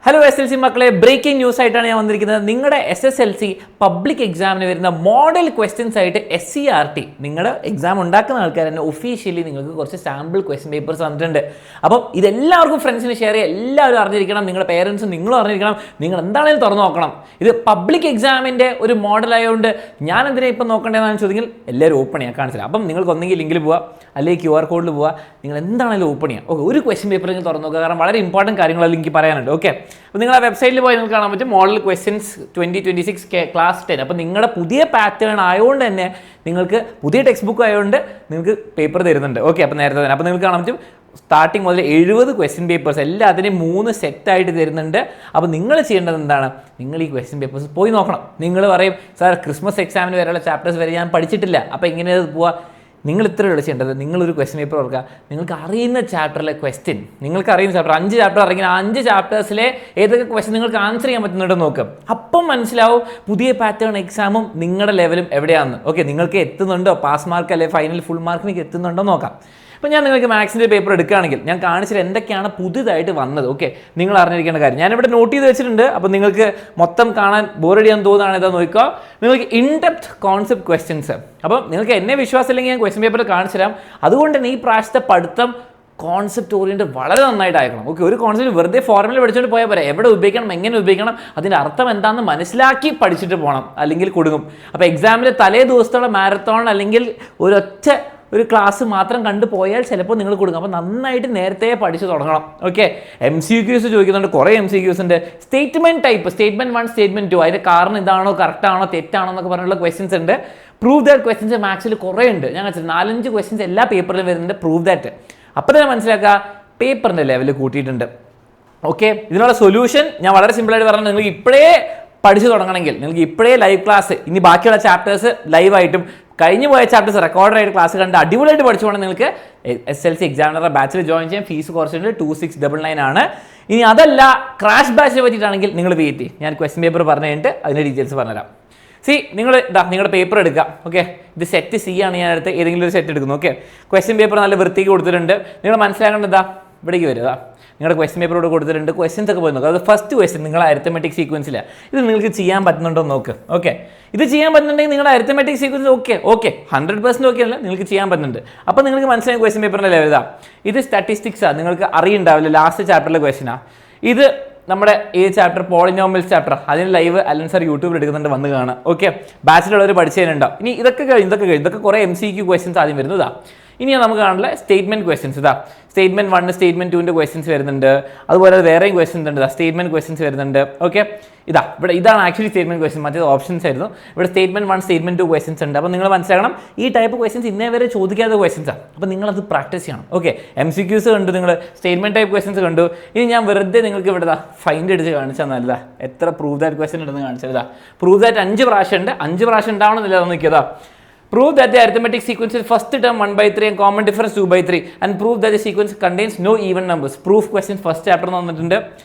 Hello SSLC മക്കളെ, breaking news ആയിട്ടാണ് ഞാൻ വന്നിരിക്കുന്നത്. നിങ്ങളുടെ SSLC പബ്ലിക് എക്സാമിന് വരുന്ന മോഡൽ ക്വസ്റ്റ്യൻസ് ആയിട്ട് SCERT നിങ്ങളുടെ എക്സാം ഉണ്ടാക്കുന്ന ആൾക്കാർ തന്നെ ഒഫീഷ്യലി നിങ്ങൾക്ക് കുറച്ച് സാമ്പിൾ ക്വസ്റ്റ്യൻ പേപ്പേഴ്സ് വന്നിട്ടുണ്ട്. അപ്പം ഇതെല്ലാവർക്കും ഫ്രണ്ട്സിന് ഷെയർ ചെയ്യുക, എല്ലാവരും അറിഞ്ഞിരിക്കണം, നിങ്ങളുടെ പേരൻസും നിങ്ങളും അറിഞ്ഞിരിക്കണം, നിങ്ങൾ എന്താണെങ്കിലും തുറന്നു നോക്കണം. ഇത് പബ്ലിക് എക്സാമിൻ്റെ ഒരു മോഡലായതുകൊണ്ട് ഞാൻ എന്തിനാ ഇപ്പം നോക്കേണ്ടതെന്ന് ചോദിച്ചെങ്കിൽ എല്ലാവരും ഓപ്പൺ ചെയ്യാൻ കാണിച്ചില്ല. അപ്പം നിങ്ങൾക്ക് ഒന്നെങ്കിൽ ലിങ്കിൽ പോവുക, അല്ലെങ്കിൽ QR കോഡിൽ പോവുക, നിങ്ങൾ എന്താണെങ്കിലും ഓപ്പൺ ചെയ്യാം. ഓക്കെ, ഒരു ക്വസ്റ്റ്യൻ പേപ്പർ നിങ്ങൾ തുറന്നു നോക്കുക, കാരണം വളരെ ഇമ്പോർട്ടൻറ്റ് കാര്യങ്ങളെല്ലാം എനിക്ക് പറയാനുണ്ട്. ഓക്കെ, അപ്പോൾ നിങ്ങൾ ആ വെബ്സൈറ്റിൽ പോയി നിങ്ങൾക്ക് കാണാൻ പറ്റും മോഡൽ ക്വസ്റ്റ്യൻസ് 2026 ക്ലാസ് 10. അപ്പോൾ നിങ്ങളുടെ പുതിയ പാറ്റേൺ ആയതുകൊണ്ട് തന്നെ നിങ്ങൾക്ക് പുതിയ ടെക്സ്റ്റ് ബുക്ക് ആയതുകൊണ്ട് നിങ്ങൾക്ക് പേപ്പർ തരുന്നുണ്ട്. ഓക്കെ, അപ്പോൾ നേരത്തെ തന്നെ അപ്പോൾ നിങ്ങൾക്ക് കാണാൻ പറ്റും സ്റ്റാർട്ടിങ് മുതൽ 70 ക്വസ്റ്റ്യൻ പേപ്പേഴ്സ് എല്ലാത്തിനെയും 3 സെറ്റായിട്ട് തരുന്നുണ്ട്. അപ്പോൾ നിങ്ങൾ ചെയ്യേണ്ടത് എന്താണ്, നിങ്ങൾ ഈ ക്വസ്റ്റ്യൻ പേപ്പേഴ്സ് പോയി നോക്കണം. നിങ്ങൾ പറയും സാർ ക്രിസ്മസ് എക്സാമിന് വരെയുള്ള ചാപ്റ്റേഴ്സ് വരെ ഞാൻ പഠിച്ചിട്ടില്ല, അപ്പോൾ എങ്ങനെ പോവുക? നിങ്ങൾ ഇത്രയുള്ള ചെയ്യേണ്ടത്, നിങ്ങളൊരു ക്വസ്റ്റ്യൻ പേപ്പർ ഓർക്കുക, നിങ്ങൾക്ക് അറിയുന്ന ചാപ്റ്ററിലെ ക്വസ്റ്റ്യൻ, നിങ്ങൾക്ക് അറിയുന്ന ചാപ്റ്റർ 5 ചാപ്റ്റർ ഇറങ്ങി 5 ചാപ്റ്റേഴ്സിലെ ഏതൊക്കെ ക്വസ്റ്റ്യൻ നിങ്ങൾക്ക് ആൻസർ ചെയ്യാൻ പറ്റുന്നുണ്ടെന്ന് നോക്കുക. അപ്പം മനസ്സിലാവും പുതിയ പാറ്റേൺ എക്സാമും നിങ്ങളുടെ ലെവലും എവിടെയാണെന്ന്. ഓക്കെ, നിങ്ങൾക്ക് എത്തുന്നുണ്ടോ, പാസ് മാർക്ക് അല്ലെങ്കിൽ ഫൈനൽ ഫുൾ മാർക്കിലേക്ക് എത്തുന്നുണ്ടോ നോക്കാം. അപ്പോൾ ഞാൻ നിങ്ങൾക്ക് മാത്സിൻ്റെ പേപ്പർ എടുക്കുകയാണെങ്കിൽ ഞാൻ കാണിച്ചിട്ട് എന്തൊക്കെയാണ് പുതുതായിട്ട് വന്നത്. ഓക്കെ, നിങ്ങൾ അറിഞ്ഞിരിക്കേണ്ട കാര്യം ഞാനിവിടെ നോട്ട് ചെയ്ത് വെച്ചിട്ടുണ്ട്. അപ്പോൾ നിങ്ങൾക്ക് മൊത്തം കാണാൻ ബോറടിയാന്ന് തോന്നുകയാണ് ഇതാ നോക്കുക. നിങ്ങൾക്ക് ഇൻഡെപ്ത് കോൺസെപ്റ്റ് ക്വസ്റ്റ്യൻസ്. അപ്പം നിങ്ങൾക്ക് എന്നെ വിശ്വാസമില്ലെങ്കിൽ ഞാൻ ക്വസ്റ്റ്യൻ പേപ്പർ കാണിച്ചു തരാം. അതുകൊണ്ട് തന്നെ ഈ പ്രാവശ്യത്തെ പഠിത്തം കോൺസെപ്റ്റ് ഓറിയൻറ്റഡ് വളരെ നന്നായിട്ട് അയക്കണം. ഓക്കെ, ഒരു കോൺസെപ്റ്റ് വെറുതെ ഫോർമുല പഠിച്ചുകൊണ്ട് പോയാൽ പോരാ, എവിടെ ഉപയോഗിക്കണം, എങ്ങനെ ഉപയോഗിക്കണം, അതിൻ്റെ അർത്ഥം എന്താണെന്ന് മനസ്സിലാക്കി പഠിച്ചിട്ട് പോകണം, അല്ലെങ്കിൽ കൊടുക്കും. അപ്പോൾ എക്സാമിൽ തലേ ദിവസത്തുള്ള മാരത്തോൺ അല്ലെങ്കിൽ ഒരു ക്ലാസ് മാത്രം കണ്ടു പോയാൽ ചിലപ്പോൾ നിങ്ങൾ കൊടുക്കും. അപ്പോൾ നന്നായിട്ട് നേരത്തെ പഠിച്ച് തുടങ്ങണം. ഓക്കെ, MCQs ചോദിക്കുന്നുണ്ട്, കുറേ MCQs ഉണ്ട്. സ്റ്റേറ്റ്മെൻറ്റ് ടൈപ്പ്, സ്റ്റേറ്റ്മെൻറ്റ് 1, സ്റ്റേറ്റ്മെൻറ്റ് 2, അതിൻ്റെ കാരണം ഇതാണോ, കറക്റ്റാണോ, തെറ്റാണോ എന്നൊക്കെ പറഞ്ഞുള്ള ക്വസ്റ്റ്യൻസ് ഉണ്ട്. പ്രൂവ് ദാറ്റ് ക്വസ്റ്റ്യൻസ് മാത്സിൽ കുറേ ഉണ്ട്. ഞാൻ 4-5 ക്വസ്റ്റ്യൻസ് എല്ലാ പേപ്പറിലും വരുന്നുണ്ട് പ്രൂവ് ദാറ്റ്. അപ്പോൾ തന്നെ മനസ്സിലാക്കുക പേപ്പറിൻ്റെ ലെവൽ കൂട്ടിയിട്ടുണ്ട്. ഓക്കെ, ഇതിനുള്ള സൊല്യൂഷൻ ഞാൻ വളരെ സിമ്പിളായിട്ട് പറഞ്ഞു. നിങ്ങൾക്ക് ഇപ്പോഴേ പഠിച്ചു തുടങ്ങണമെങ്കിൽ നിങ്ങൾക്ക് ഇപ്പോഴേ ലൈവ് ക്ലാസ്, ഇനി ബാക്കിയുള്ള ചാപ്റ്റേഴ്സ് ലൈവായിട്ടും കഴിഞ്ഞു പോയ ചാപ്റ്റേഴ്സ് റെക്കോർഡായിട്ട് ക്ലാസ് കണ്ട് അടിപൊളിയായിട്ട് പഠിച്ചു പോകണം. നിങ്ങൾക്ക് SSLC എക്സാമിനറുടെ ബാച്ചിൽ ജോയിൻ ചെയ്യാൻ ഫീസ് കുറച്ചുണ്ട്, 2699 ആണ്. ഇനി അതല്ല ക്രാഷ് ബാച്ചിനെ പറ്റിയിട്ടാണെങ്കിൽ നിങ്ങൾ വെയിറ്റ് ചെയ്യും, ഞാൻ ക്വസ്റ്റ്യൻ പേപ്പർ പറഞ്ഞു കഴിഞ്ഞിട്ട് അതിൻ്റെ ഡീറ്റെയിൽസ് പറഞ്ഞുതരാം. നിങ്ങളുടെ പേപ്പർ എടുക്കുക. ഓക്കെ, ഇത് സെറ്റ് C ആണ്, ഞാൻ അടുത്ത് ഏതെങ്കിലും ഒരു സെറ്റ് എടുക്കുന്നു. ഓക്കെ, ക്വസ്റ്റ്യൻ പേപ്പർ നല്ല വൃത്തിക്ക് കൊടുത്തിട്ടുണ്ട്. നിങ്ങൾ മനസ്സിലാക്കേണ്ടത് ഇവിടേക്ക് വരിക, നിങ്ങളുടെ ക്വസ്റ്റ്യൻ പേപ്പറോട് കൊടുത്തിട്ടുണ്ട്. ക്വസ്റ്റ്യൻസ് ഒക്കെ പോയി നോക്കുക. അത് ഫസ്റ്റ് ക്വസ്റ്റ്യൻ നിങ്ങളുടെ അരിത്തമെറ്റിക് സീക്വൻസിലാണ്. ഇത് നിങ്ങൾക്ക് ചെയ്യാൻ പറ്റുന്നുണ്ടോ നോക്ക്. ഓക്കെ, ഇത് ചെയ്യാൻ പറ്റുന്നുണ്ടെങ്കിൽ നിങ്ങളുടെ അരിത്തമെറ്റിക് സീക്വൻസ് ഓക്കെ 100% ഓക്കെ അല്ല, നിങ്ങൾക്ക് ചെയ്യാൻ പറ്റുന്നുണ്ട്. അപ്പോൾ നിങ്ങൾക്ക് മനസ്സിലായ ക്വസ്റ്റ്യൻ പേപ്പറിൻ്റെ ലെവൽ ഇതാ. ഇത് സ്റ്റാറ്റിസ്റ്റിക്സാണ്, നിങ്ങൾക്ക് അറിയുണ്ടാവില്ല, ലാസ്റ്റ് ചാപ്റ്ററിലെ ക്വസ്റ്റ്യനാണ് ഇത്. നമ്മുടെ ഈ ചാപ്റ്റർ പോളിനോമിയൽസ് ചാപ്റ്റർ, അതിന് ലൈവ് അലൻ സാർ യൂട്യൂബിൽ എടുക്കുന്നുണ്ട്, വന്ന് കാണാം. ഓക്കെ, ബാച്ചിലുള്ളവർ പഠിച്ചതിനുണ്ടാവും. ഇനി ഇതൊക്കെ കുറേ MCQ ക്വസ്റ്റ്യൻസ് ആദ്യം വരുന്നതാ. ഇനി നമുക്ക് കാണില്ല സ്റ്റേറ്റ്മെൻറ്റ് ക്വസ്റ്റ്യൻസ്. ഇതാ സ്റ്റേറ്റ്മെൻറ്റ് 1, സ്റ്റേറ്റ്മെൻറ്റ് 2ൻ്റെ ക്വസ്റ്റ്യൻസ് വരുന്നുണ്ട്. അതുപോലെ വേറെയും ക്വസ്റ്റ്യൻസ് ഉണ്ട്, സ്റ്റേറ്റ്മെൻറ്റ് ക്വസ്റ്റ്യൻസ് വരുന്നുണ്ട്. ഓക്കെ, ഇതാണ് ആക്ച്വലി സ്റ്റേറ്റ്മെൻറ്റ് ക്വസ്റ്റ്യൻ, മറ്റേത് ഓപ്ഷൻസ് ആയിരുന്നു. ഇവിടെ സ്റ്റേറ്റ്മെൻറ്റ് 1, സ്റ്റേറ്റ്മെൻറ്റ് 2 ക്വസ്റ്റ്യൻസ് ഉണ്ട്. അപ്പോൾ നിങ്ങൾ മനസ്സിലാക്കണം ഈ ടൈപ്പ് ക്വസ്റ്റ്യൻസ് ഇന്നേ വരെ ചോദിക്കാത്ത ക്വസ്റ്റ്യൻസാണ്. അപ്പോൾ നിങ്ങളത് പ്രാക്ടീസ് ചെയ്യണം. ഓക്കെ, MCQs കണ്ടു, നിങ്ങൾ സ്റ്റേറ്റ്മെൻറ്റ് ടൈപ്പ് ക്വസ്റ്റ്യൻസ് കണ്ടു. ഇനി ഞാൻ വെറുതെ നിങ്ങൾക്ക് ഇവിടെ ഫൈൻഡ് അടിച്ച് കാണിച്ചാൽ നല്ലതാ, എത്ര പ്രൂവ് ദാറ്റ് ക്വസ്റ്റ്യൻ ഉണ്ടെന്ന് കാണിച്ചതാ. പ്രൂവ് ദാറ്റ് 5 പ്രാവശ്യം ഉണ്ട്, 5 പ്രാവശ്യം ഉണ്ടാവണമെന്നില്ല, അത് നോക്കിയതാ. Prove that the arithmetic sequence is first term 1/3 and common difference 2/3 and prove that the sequence contains no even numbers. Proof question first chapter എന്ന് വന്നിട്ടുണ്ട്.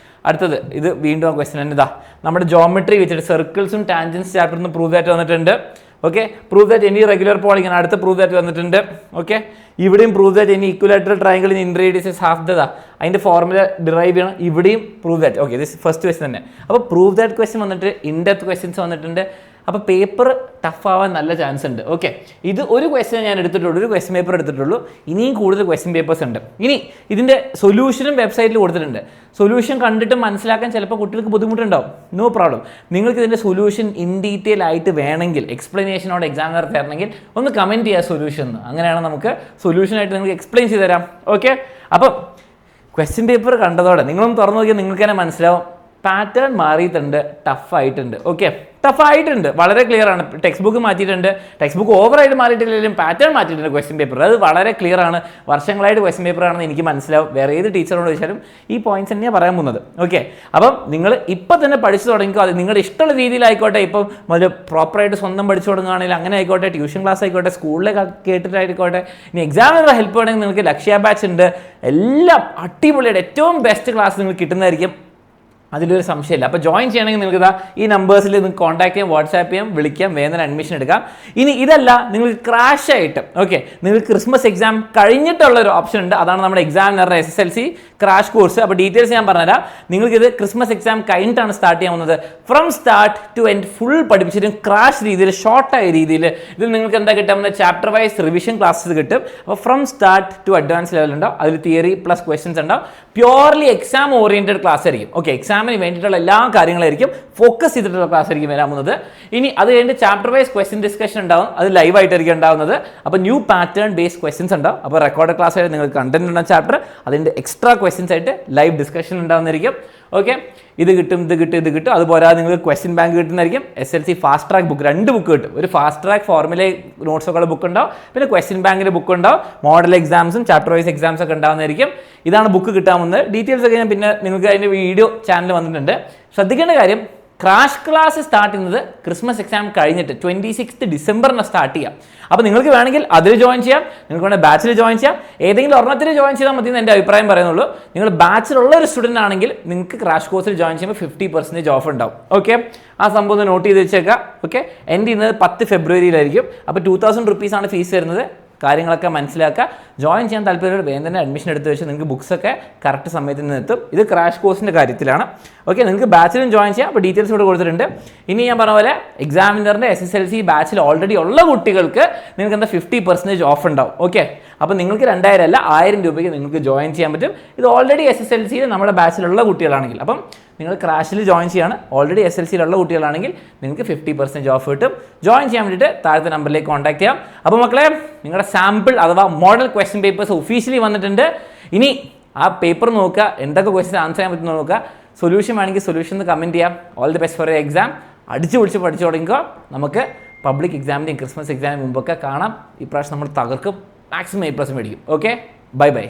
അടുത്തത് ഇത് വീണ്ടും ആ ക്വസ്റ്റ്യൻ തന്നെ. ഇതാ നമ്മുടെ ജോമെട്രി വെച്ചിട്ട് സർക്കിൾസും ടാൻജൻസ് ചാപ്റ്ററിൽ നിന്ന് പ്രൂവ് ദാറ്റ് വന്നിട്ടുണ്ട്. Okay, prove that any regular polygon അടുത്ത പ്രൂവ് ദാറ്റ് വന്നിട്ടുണ്ട്. ഓക്കെ, ഇവിടെയും prove that any equilateral triangle in radius is half the അതിൻ്റെ ഫോർമുല ഡിറൈവ് ചെയ്യണം. ഇവിടെയും prove that. Okay, this first question തന്നെ. അപ്പോൾ പ്രൂവ് ദാറ്റ് ക്വസ്റ്റ്യൻ വന്നിട്ട് ഇൻഡെപ്ത് ക്വസ്റ്റ്യൻസ് വന്നിട്ടുണ്ട്. അപ്പോൾ പേപ്പർ ടഫ് ആവാൻ നല്ല ചാൻസ് ഉണ്ട്. ഓക്കെ, ഇത് ഒരു ക്വസ്റ്റ്യൻ ഞാൻ എടുത്തിട്ടുള്ളൂ, ഒരു ക്വസ്റ്റ്യൻ പേപ്പർ എടുത്തിട്ടുള്ളൂ. ഇനിയും കൂടുതൽ ക്വസ്റ്റ്യൻ പേപ്പേഴ്സ് ഉണ്ട്. ഇനി ഇതിൻ്റെ സൊല്യൂഷനും വെബ്സൈറ്റിൽ കൊടുത്തിട്ടുണ്ട്. സൊല്യൂഷൻ കണ്ടിട്ട് മനസ്സിലാക്കാൻ ചിലപ്പോൾ കുട്ടികൾക്ക് ബുദ്ധിമുട്ടുണ്ടാവും, നോ പ്രോബ്ലം. നിങ്ങൾക്ക് ഇതിൻ്റെ സൊല്യൂഷൻ ഇൻ ഡീറ്റെയിൽ ആയിട്ട് വേണമെങ്കിൽ എക്സ്പ്ലനേഷനോട് എക്സാമിനർ തരണമെങ്കിൽ ഒന്ന് കമൻറ്റ് ചെയ്യുക സൊല്യൂഷൻ എന്ന്. അങ്ങനെയാണ് നമുക്ക് സൊല്യൂഷനായിട്ട് നിങ്ങൾക്ക് എക്സ്പ്ലെയിൻ ചെയ്ത് തരാം. ഓക്കെ, അപ്പം ക്വസ്റ്റ്യൻ പേപ്പർ കണ്ടതോടെ നിങ്ങളൊന്ന് തുറന്നു നോക്കിയാൽ നിങ്ങൾക്ക് തന്നെ മനസ്സിലാവും പാറ്റേൺ മാറിയിട്ടുണ്ട്, ടഫായിട്ടുണ്ട്. ഓക്കെ, ടഫായിട്ടുണ്ട്, വളരെ ക്ലിയർ ആണ്. ടെക്സ്റ്റ് ബുക്ക് മാറ്റിയിട്ടുണ്ട്, ടെക്സ്റ്റ് ബുക്ക് ഓവറായിട്ട് മാറിയിട്ടില്ലെങ്കിലും പാറ്റേൺ മാറ്റിയിട്ടുണ്ട് ക്വസ്റ്റ്യൻ പേപ്പർ. അത് വളരെ ക്ലിയർ ആണ്, വർഷങ്ങളായിട്ട് ക്വസ്റ്റ്യൻ പേപ്പർ ആണെന്ന് എനിക്ക് മനസ്സിലാവും. വേറെ ഏത് ടീച്ചറോട് ചോദിച്ചാലും ഈ പോയിന്റ്സ് തന്നെയാണ് പറയാൻ പോകുന്നത്. ഓക്കെ, അപ്പം നിങ്ങൾ ഇപ്പം തന്നെ പഠിച്ചു തുടങ്ങിക്കോ. അത് നിങ്ങളുടെ ഇഷ്ടമുള്ള രീതിയിലായിക്കോട്ടെ, ഇപ്പം ഒരു പ്രോപ്പറായിട്ട് സ്വന്തം പഠിച്ചു തുടങ്ങുകയാണെങ്കിൽ അങ്ങനെ ആയിക്കോട്ടെ, ട്യൂഷൻ ക്ലാസ് ആയിക്കോട്ടെ, സ്കൂളിലേക്ക് കേട്ടിട്ടായിക്കോട്ടെ. ഇനി എക്സാമിനുള്ള ഹെൽപ്പ് വേണമെങ്കിൽ നിങ്ങൾക്ക് ലക്ഷ്യ ബാച്ച് ഉണ്ട്. എല്ലാം അടിപൊളിയായിട്ട് ഏറ്റവും ബെസ്റ്റ് ക്ലാസ് നിങ്ങൾക്ക് കിട്ടുന്നതായിരിക്കും, അതിലൊരു സംശയമില്ല. അപ്പോൾ ജോയിൻ ചെയ്യണമെങ്കിൽ നിങ്ങൾക്ക് ഇതാ ഈ നമ്പേഴ്സിൽ നിങ്ങൾക്ക് കോൺടാക്ട് ചെയ്യാം, വാട്സാപ്പ് ചെയ്യാം, വിളിക്കാം, വേഗം അഡ്മിഷൻ എടുക്കാം. ഇനി ഇതല്ല, നിങ്ങൾക്ക് ക്രാഷ് ആയിട്ട് ഓക്കെ നിങ്ങൾക്ക് ക്രിസ്മസ് എക്സാം കഴിഞ്ഞിട്ടുള്ള ഒരു ഓപ്ഷൻ ഉണ്ട്. അതാണ് നമ്മുടെ എക്സാമിനറുടെ SSLC ക്രാഷ് കോഴ്സ്. അപ്പോൾ ഡീറ്റെയിൽസ് ഞാൻ പറഞ്ഞുതരാം. നിങ്ങൾക്കിത് ക്രിസ്മസ് എക്സാം കഴിഞ്ഞിട്ടാണ് സ്റ്റാർട്ട് ചെയ്യാൻ പോകുന്നത്. From start to end full പഠിപ്പിച്ചിട്ടും ക്രാഷ് രീതിയിൽ, ഷോർട്ടായ രീതിയിൽ ഇതിൽ നിങ്ങൾക്ക് എന്താ കിട്ടുന്നത്, ചാപ്റ്റർ വൈസ് റിവിഷൻ ക്ലാസ്സസ് കിട്ടും. അപ്പോൾ from start to advance level ഉണ്ടാവും. അതിൽ തിയറി പ്ലസ് ക്വസ്റ്റൻസ് ഉണ്ടാവും. പ്യോർലി എക്സാം ഓറിയന്റഡ് ക്ലാസ് ആയിരിക്കും. ഓക്കെ, എക്സാമിന് വേണ്ടിയിട്ടുള്ള എല്ലാ കാര്യങ്ങളായിരിക്കും ഫോക്കസ് ചെയ്തിട്ടുള്ള ക്ലാസ് ആയിരിക്കും വരാൻ പോകുന്നത്. ഇനി അത് കഴിഞ്ഞിട്ട് ചാപ്റ്റർ വൈസ് ക്വസ്റ്റ്യൻ ഡിസ്കഷൻ ഉണ്ടാവും. അത് ലൈവ് ആയിട്ടായിരിക്കും ഉണ്ടാവുന്നത്. അപ്പോൾ ന്യൂ പാറ്റേൺ ബേസ്ഡ് ക്വസ്റ്റൻസ് ഉണ്ടാവും. അപ്പോൾ റെക്കോർഡ് ക്ലാസ് ആയിട്ട് നിങ്ങൾക്ക് കണ്ടന്റ് ഉള്ള ചാപ്റ്റർ, അതിൻ്റെ എക്സ്ട്രാ ക്വസ്റ്റൻസ് ആയിട്ട് ലൈവ് ഡിസ്കഷൻ ഉണ്ടാവുന്നതായിരിക്കും. ഓക്കെ, ഇത് കിട്ടും. അതുപോലെ നിങ്ങൾക്ക് ക്വസ്റ്റ്യൻ ബാങ്ക് കിട്ടുന്നതായിരിക്കും. SLC fast track book 2 book കിട്ടും. ഒരു ഫാസ്റ്റ് ട്രാക്ക് ഫോർമുല നോട്ട്സൊക്കെ ബുക്ക് ഉണ്ടാവും, പിന്നെ ക്വസ്റ്റ്യൻ ബാങ്കിൻ്റെ ബുക്ക് ഉണ്ടാവും. മോഡൽ എക്സാംസും ചാപ്റ്റർ വൈസ് എക്സാംസ് ഒക്കെ ഉണ്ടാവുന്നതായിരിക്കും. ഇതാണ് ബുക്ക് കിട്ടാൻ പോകുന്നത്. ഡീറ്റെയിൽസ് ഒക്കെ ഞാൻ പിന്നെ നിങ്ങൾക്ക് അതിൻ്റെ വീഡിയോ ചാനൽ വന്നിട്ടുണ്ട്. ശ്രദ്ധിക്കേണ്ട കാര്യം, ക്രാഷ് ക്ലാസ് സ്റ്റാർട്ട് ചെയ്യുന്നത് ക്രിസ്മസ് എക്സാം കഴിഞ്ഞിട്ട് 26 ഡിസംബറിന് സ്റ്റാർട്ട് ചെയ്യാം. അപ്പോൾ നിങ്ങൾക്ക് വേണമെങ്കിൽ അതിൽ ജോയിൻ ചെയ്യാം, നിങ്ങൾക്ക് വേണമെങ്കിൽ ബാച്ചിൽ ജോയിൻ ചെയ്യാം. ഏതെങ്കിലും ഒരെണ്ണത്തിൽ ജോയിൻ ചെയ്താൽ മതി എന്ന് എൻ്റെ അഭിപ്രായം പറയുന്നുള്ളൂ. നിങ്ങൾ ബാച്ചിലുള്ള ഒരു സ്റ്റുഡൻ്റ് ആണെങ്കിൽ നിങ്ങൾക്ക് ക്രാഷ് കോഴ്സിൽ ജോയിൻ ചെയ്യുമ്പോൾ 50% ഓഫ് ഉണ്ടാവും. ഓക്കെ, ആ സംഭവം ഒന്ന് നോട്ട് ചെയ്ത് വെച്ചേക്കാം. ഓക്കെ, എൻ്റെ ചെയ്യുന്നത് 10 ഫെബ്രുവരിയിലായിരിക്കും. അപ്പോൾ 2000 റുപ്പീസാണ് ഫീസ് വരുന്നത്. കാര്യങ്ങളൊക്കെ മനസ്സിലാക്കുക. ജോയിൻ ചെയ്യാൻ താല്പര്യമുള്ള വേഗം തന്നെ അഡ്മിഷൻ എടുത്ത് വെച്ച് നിങ്ങൾക്ക് ബുക്സൊക്കെ കറക്റ്റ് സമയത്ത് നിന്ന് എത്തും. ഇത് ക്രാഷ് കോഴ്സിൻ്റെ കാര്യത്തിലാണ്. ഓക്കെ, നിങ്ങൾക്ക് ബാച്ചിലും ജോയിൻ ചെയ്യാം. അപ്പോൾ ഡീറ്റെയിൽസ് ഇവിടെ കൊടുത്തിട്ടുണ്ട്. ഇനി ഞാൻ പറഞ്ഞ പോലെ എക്സാമിനറിൻ്റെ SSLC ബാച്ചിൽ ഓൾറെഡി ഉള്ള കുട്ടികൾക്ക് നിങ്ങൾക്ക് എന്താ 50% ഓഫ് ഉണ്ടാവും. ഓക്കെ, അപ്പോൾ നിങ്ങൾക്ക് 2000 അല്ല 1000 രൂപയ്ക്ക് നിങ്ങൾക്ക് ജോയിൻ ചെയ്യാൻ പറ്റും. ഇത് ഓൾറെഡി SSLCയിൽ നമ്മുടെ ബാച്ചിലുള്ള കുട്ടികളാണെങ്കിൽ. അപ്പം നിങ്ങൾ ക്രാഷിൽ ജോയിൻ ചെയ്യാണ് ഓൾറെഡി SLCയിലുള്ള കുട്ടികളാണെങ്കിൽ നിങ്ങൾക്ക് 50% ഓഫ് കിട്ടും. ജോയിൻ ചെയ്യാൻ വേണ്ടിയിട്ട് താഴത്തെ നമ്പറിലേക്ക് കോൺടാക്ട് ചെയ്യാം. അപ്പോൾ മക്കളെ, നിങ്ങളുടെ സാമ്പിൾ അഥവാ മോഡൽ ക്വസ്റ്റ്യൻ പേപ്പേഴ്സ് ഒഫീഷ്യലി വന്നിട്ടുണ്ട്. ഇനി ആ പേപ്പർ നോക്കുക, എന്തൊക്കെ ക്വസ്റ്റ്യൻ ആൻസർ ചെയ്യാൻ പറ്റുന്ന നോക്കുക. സൊല്യൂഷൻ വേണമെങ്കിൽ സൊല്യൂഷൻ കമൻറ്റ് ചെയ്യാം. All the best for your exam. അടിച്ചു പൊളിച്ച് പഠിച്ചു തുടങ്ങിക്കോ. നമുക്ക് പബ്ലിക് എക്സാമിൻ്റെയും ക്രിസ്മസ് എക്സാമിന് മുമ്പൊക്കെ കാണാം. ഇപ്രാവശ്യം നമ്മൾ തകർക്കും, മാക്സിമം A+ മേടിക്കും. Okay, bye bye.